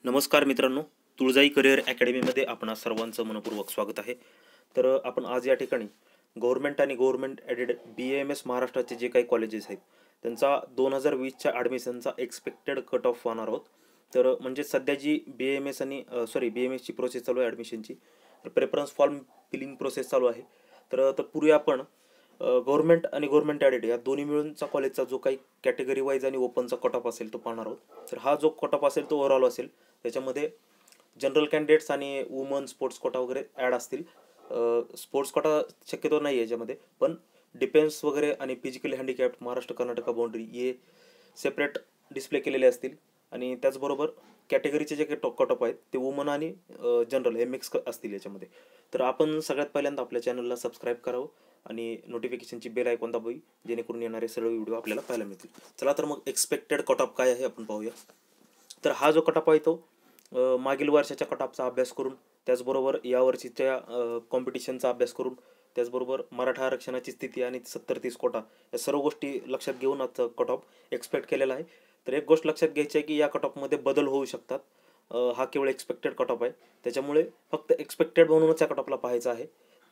नमस्कार मित्रांनो, तुळजाई करिअर अकॅडमीमध्ये आपणा सर्वांचं मनपूर्वक स्वागत आहे. तर आपण आज या ठिकाणी गव्हर्नमेंट आणि गव्हर्नमेंट ॲडेड BAMS महाराष्ट्राचे जे काही कॉलेजेस आहेत त्यांचा 2020च्या ॲडमिशनचा एक्सपेक्टेड कट ऑफ पाहणार आहोत. तर म्हणजे सध्या जी BAMSची प्रोसेस चालू आहे ॲडमिशनची, तर प्रेफरन्स फॉर्म फिलिंग प्रोसेस चालू आहे. तर तत्पूर्वी आपण गव्हर्नमेंट आणि गव्हर्नमेंट ॲडेड या दोन्ही मिळूनचा कॉलेजचा जो काही कॅटेगरी वाईज आणि ओपनचा कट ऑफ असेल तो पाहणार आहोत. तर हा जो कट ऑफ असेल तो ओव्हरऑल असेल. त्याच्यामध्ये जनरल कॅन्डिडेट्स आणि वुमन स्पोर्ट्स कोटा वगैरे ॲड असतील. स्पोर्ट्स कोटा शक्यतो नाही आहे याच्यामध्ये, पण डिफेन्स वगैरे आणि physically handicapped Maharashtra Karnataka boundary हे सेपरेट डिस्प्ले केलेले असतील. आणि त्याचबरोबर कॅटेगरीचे जे काही कट ऑफ आहेत ते वुमन आणि जनरल हे मिक्स असतील याच्यामध्ये. तर आपण सगळ्यात पहिल्यांदा आपल्या चॅनलला सबस्क्राईब करावं आणि नोटिफिकेशनची बेल आयकॉन दाबावी, जेणेकरून येणारे सर्व व्हिडिओ आपल्याला पाहायला मिळतील. चला तर मग एक्सपेक्टेड कट ऑफ काय आहे आपण पाहूया. तर हा जो कट ऑफ आहे तो मागील वर्षाच्या कट ऑफचा अभ्यास करून, त्याचबरोबर यावर्षीच्या कॉम्पिटिशनचा अभ्यास करून, त्याचबरोबर मराठा आरक्षणाची स्थिती आणि 70-30 कोटा या सर्व गोष्टी लक्षात घेऊन आजचा कट ऑफ एक्सपेक्ट केलेला आहे. तर एक गोष्ट लक्षात घ्यायची आहे की या कट ऑफमध्ये बदल होऊ शकतात. हा केवळ एक्सपेक्टेड कट ऑफ आहे, त्याच्यामुळे फक्त एक्सपेक्टेड म्हणूनच या कट ऑफला पाहायचं आहे.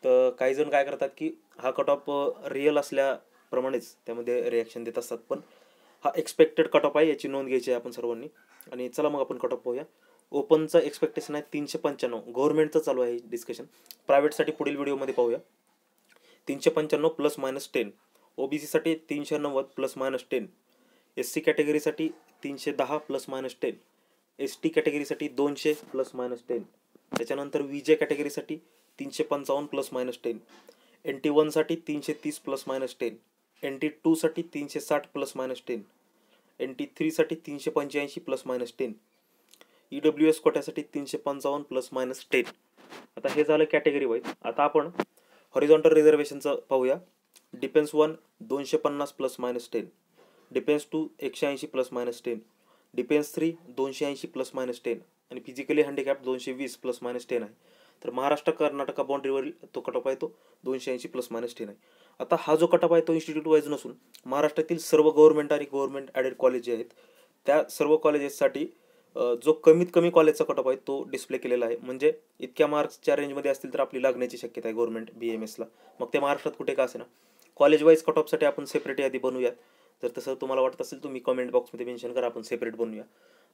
तर काही जण काय करतात की हा कट ऑफ रिअल असल्याप्रमाणेच त्यामध्ये रिॲक्शन देत असतात, पण हा एक्सपेक्टेड कट ऑफ आहे याची नोंद घ्यायची आहे आपण सर्वांनी. आणि चला मग आपण कट ऑफ पाहूया. ओपनचं एक्सपेक्टेशन आहे 395, गव्हर्नमेंटचं चालू आहे डिस्कशन. प्रायव्हेटसाठी पुढील व्हिडिओमध्ये पाहूया. 395 ±10, OBCसाठी 390 ±10, SC कॅटेगरीसाठी 310 ±10, ST कॅटेगरीसाठी 200 ±10, त्याच्यानंतर VJ कॅटेगरीसाठी 355 ±10, NT1साठी 330 ±10, NT2साठी 360 ±10, NT3साठी 385 ±10, EWS कोट्यासाठी 355 ±10. आता हे झालं कॅटेगरी वाईज. आता आपण हॉरिझॉन्टल रिझर्वेशनचं पाहूया. डिफेन्स 1 250 ±10, डिफेन्स 2 180 ±10, डिफेन्स 3 280 ±10 आणि फिजिकली हँडिकॅप 220 ±10 आहे. तर महाराष्ट्र कर्नाटका बाउंड्रीवरील तो कट ऑफ आहे तो 280 ±10 आहे. आता हा जो कट ऑफ आहे तो इन्स्टिट्यूट वाईज नसून महाराष्ट्रातील सर्व गव्हर्नमेंट आणि गव्हर्नमेंट ॲडेड कॉलेज जे आहेत त्या सर्व कॉलेजेससाठी जो कमीत कमी कॉलेजचा कट ऑफ आहे तो डिस्प्ले केलेला आहे. म्हणजे इतक्या मार्क्सच्या रेंजमध्ये असतील तर आपली लागण्याची शक्यता आहे गव्हर्नमेंट BAMSला. मग ते महाराष्ट्रात कुठे का असेना. कॉलेज वाईज कट ऑफसाठी आपण सेपरेट यादी बनवूयात. जर तसं तुम्हाला वाटत असेल तुम्ही कमेंट बॉक्समध्ये मेन्शन करा, आपण सेपरेट बनवूया.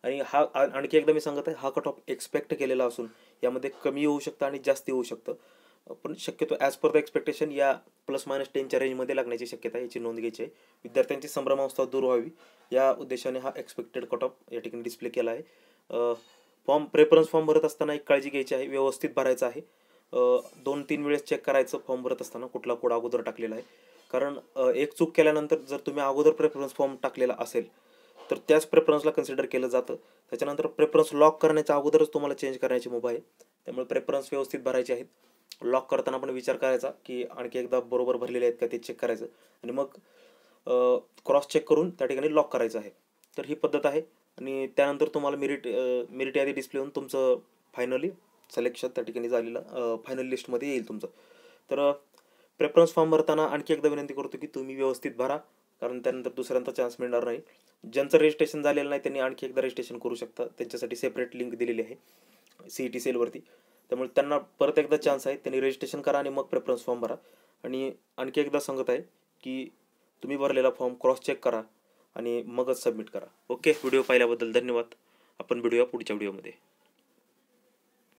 आणि हा आणखी एकदा मी सांगत आहे, हा कट ऑफ एक्सपेक्ट केलेला असून यामध्ये कमी होऊ शकतं आणि जास्ती होऊ शकतं, पण शक्यतो ॲज पर द एक्सपेक्टेशन या ±10च्या रेंजमध्ये लागण्याची शक्यता आहे, याची नोंद घ्यायची आहे. विद्यार्थ्यांची संभ्रमावस्था दूर व्हावी या उद्देशाने हा एक्सपेक्टेड कट ऑफ या ठिकाणी डिस्प्ले केला आहे. प्रेफरन्स फॉर्म भरत असताना एक काळजी घ्यायची आहे, व्यवस्थित भरायचं आहे. 2-3 वेळेस चेक करायचं फॉर्म भरत असताना कुठला कोड अगोदर टाकलेला आहे. कारण एक चूक केल्यानंतर जर तुम्ही अगोदर प्रेफरन्स फॉर्म टाकलेला असेल तर त्याच प्रेफरन्सला कन्सिडर केलं जातं. त्याच्यानंतर प्रेफरन्स लॉक करण्याच्या अगोदरच तुम्हाला चेंज करण्याची मुभा आहे. त्यामुळे प्रेफरन्स व्यवस्थित भरायचे आहेत. लॉक करताना पण विचार करायचा की आणखी एकदा बरोबर भरलेले आहेत का ते चेक करायचं आणि मग क्रॉस चेक करून त्या ठिकाणी लॉक करायचं आहे. तर ही पद्धत आहे. आणि त्यानंतर तुम्हाला मेरिट यादी डिस्प्ले होऊन तुमचं फायनली सिलेक्शन त्या ठिकाणी झालेलं फायनल लिस्टमध्ये येईल तुमचं. तर प्रेफरन्स फॉर्म भरताना आणखी एकदा विनंती करतो की तुम्ही व्यवस्थित भरा, कारण त्यानंतर दुसऱ्यांदा चान्स मिळणार नाही. ज्यांचं रजिस्ट्रेशन झालेलं नाही त्यांनी आणखी एकदा रजिस्ट्रेशन करू शकता. त्यांच्यासाठी सेपरेट लिंक दिलेली आहे CET सेलवरती. त्यामुळे त्यांना परत एकदा चान्स आहे, त्यांनी रजिस्ट्रेशन करा आणि मग प्रेफरन्स फॉर्म भरा. आणि आणखी एकदा सांगत आहे की तुम्ही भरलेला फॉर्म क्रॉस चेक करा आणि मगच सबमिट करा. ओके, व्हिडिओ पाहिल्याबद्दल धन्यवाद. आपण भेटूया पुढच्या व्हिडिओमध्ये.